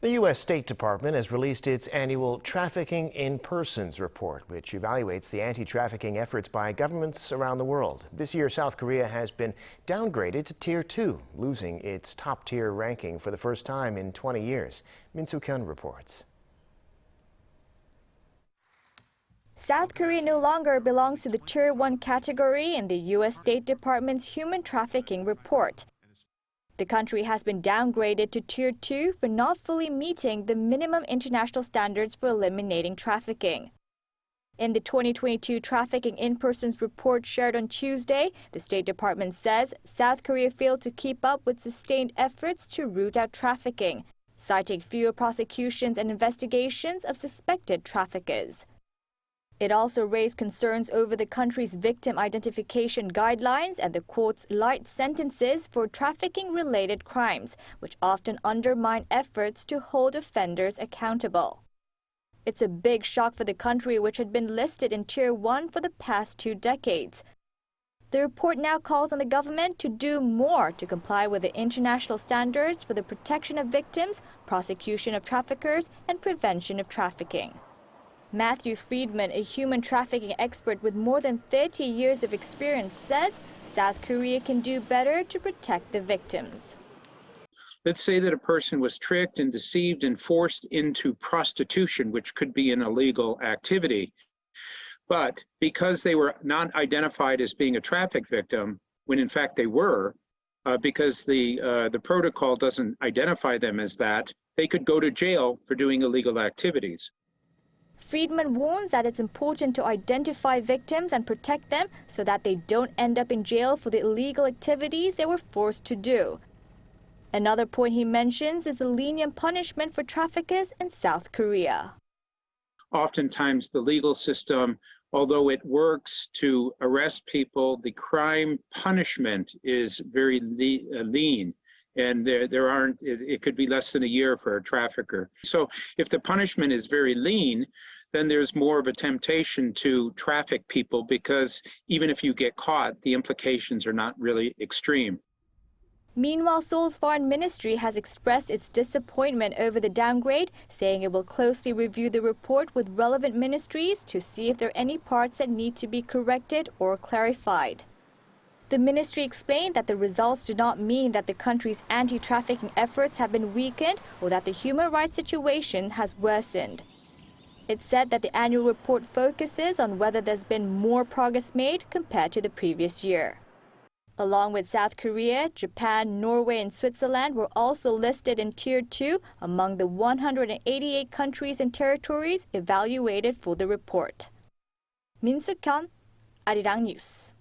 The U.S. State Department has released its annual Trafficking in Persons report, which evaluates the anti-trafficking efforts by governments around the world. This year, South Korea has been downgraded to Tier 2, losing its top-tier ranking for the first time in 20 years. Suk-hyen reports. South Korea no longer belongs to the Tier 1 category in the U.S. State Department's Human Trafficking report. The country has been downgraded to Tier 2 for not fully meeting the minimum international standards for eliminating trafficking. In the 2022 Trafficking in Persons report shared on Tuesday, the State Department says South Korea failed to keep up with sustained efforts to root out trafficking, citing fewer prosecutions and investigations of suspected traffickers. It also raised concerns over the country's victim identification guidelines and the court's light sentences for trafficking-related crimes, which often undermine efforts to hold offenders accountable. It's a big shock for the country, which had been listed in Tier 1 for the past 2 decades. The report now calls on the government to do more to comply with the international standards for the protection of victims, prosecution of traffickers, and prevention of trafficking. Matthew Friedman, a human trafficking expert with more than 30 years of experience, says South Korea can do better to protect the victims. Let's say that a person was tricked and deceived and forced into prostitution, which could be an illegal activity. But because they were not identified as being a traffic victim, when in fact they were, because the protocol doesn't identify them as that, they could go to jail for doing illegal activities. Friedman warns that it's important to identify victims and protect them so that they don't end up in jail for the illegal activities they were forced to do. Another point he mentions is the lenient punishment for traffickers in South Korea. Oftentimes the legal system, although it works to arrest people, the crime punishment is very lean. And it could be less than a year for a trafficker. So if the punishment is very lean, then there's more of a temptation to traffic people because even if you get caught, the implications are not really extreme. Meanwhile, Seoul's foreign ministry has expressed its disappointment over the downgrade, saying it will closely review the report with relevant ministries to see if there are any parts that need to be corrected or clarified. The ministry explained that the results do not mean that the country's anti-trafficking efforts have been weakened or that the human rights situation has worsened. It said that the annual report focuses on whether there's been more progress made compared to the previous year. Along with South Korea, Japan, Norway, and Switzerland were also listed in Tier 2 among the 188 countries and territories evaluated for the report. Suk-hyen, Arirang News.